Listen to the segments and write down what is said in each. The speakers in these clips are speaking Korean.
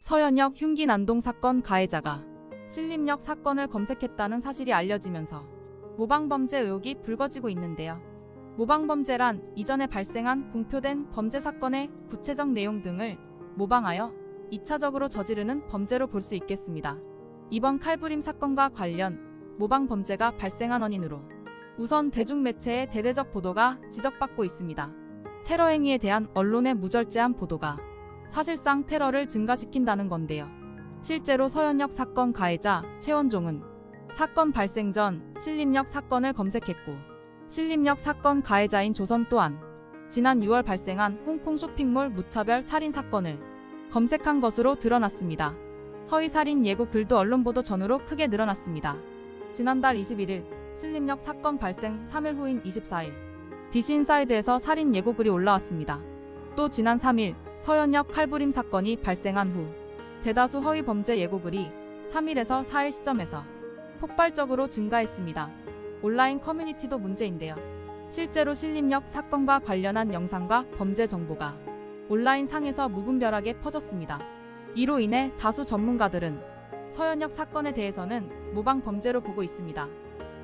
서현역 흉기 난동 사건 가해자가 신림역 사건을 검색했다는 사실이 알려지면서 모방범죄 의혹이 불거지고 있는데요. 모방범죄란 이전에 발생한 공표된 범죄 사건의 구체적 내용 등을 모방하여 2차적으로 저지르는 범죄로 볼 수 있겠습니다. 이번 칼부림 사건과 관련 모방범죄가 발생한 원인으로 우선 대중매체의 대대적 보도가 지적받고 있습니다. 테러 행위에 대한 언론의 무절제한 보도가 사실상 테러를 증가시킨다는 건데요. 실제로 서현역 사건 가해자 최원종은 사건 발생 전 신림역 사건을 검색했고, 신림역 사건 가해자인 조선 또한 지난 6월 발생한 홍콩 쇼핑몰 무차별 살인 사건을 검색한 것으로 드러났습니다. 허위 살인 예고 글도 언론 보도 전후로 크게 늘어났습니다. 지난달 21일 신림역 사건 발생 3일 후인 24일 DC인사이드에서 살인 예고글이 올라왔습니다. 또 지난 3일 서현역 칼부림 사건이 발생한 후 대다수 허위 범죄 예고글이 3일에서 4일 시점에서 폭발적으로 증가했습니다. 온라인 커뮤니티도 문제인데요. 실제로 신림역 사건과 관련한 영상과 범죄 정보가 온라인 상에서 무분별하게 퍼졌습니다. 이로 인해 다수 전문가들은 서현역 사건에 대해서는 모방 범죄로 보고 있습니다.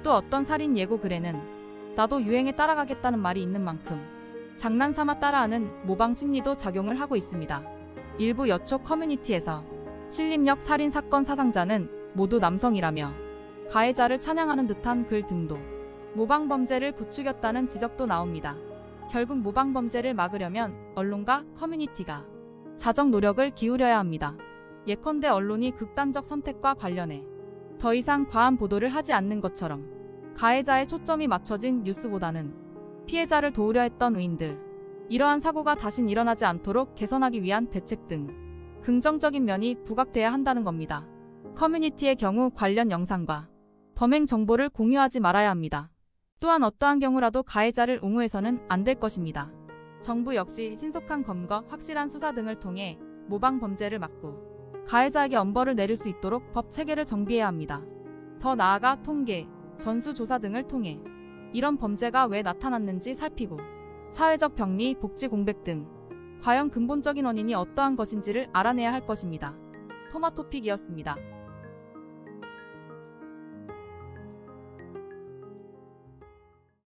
또 어떤 살인 예고 글에는 나도 유행에 따라가겠다는 말이 있는 만큼 장난삼아 따라하는 모방 심리도 작용을 하고 있습니다. 일부 여초 커뮤니티에서 신림역 살인 사건 사상자는 모두 남성이라며 가해자를 찬양하는 듯한 글 등도 모방 범죄를 부추겼다는 지적도 나옵니다. 결국 모방 범죄를 막으려면 언론과 커뮤니티가 자정 노력을 기울여야 합니다. 예컨대 언론이 극단적 선택과 관련해 더 이상 과한 보도를 하지 않는 것처럼 가해자의 초점이 맞춰진 뉴스보다는 피해자를 도우려 했던 의인들, 이러한 사고가 다신 일어나지 않도록 개선하기 위한 대책 등 긍정적인 면이 부각돼야 한다는 겁니다. 커뮤니티의 경우 관련 영상과 범행 정보를 공유하지 말아야 합니다. 또한 어떠한 경우라도 가해자를 옹호해서는 안 될 것입니다. 정부 역시 신속한 검거, 확실한 수사 등을 통해 모방 범죄를 막고 가해자에게 엄벌을 내릴 수 있도록 법 체계를 정비해야 합니다. 더 나아가 통계, 전수조사 등을 통해 이런 범죄가 왜 나타났는지 살피고 사회적 병리, 복지 공백 등 과연 근본적인 원인이 어떠한 것인지를 알아내야 할 것입니다. 토마토픽이었습니다.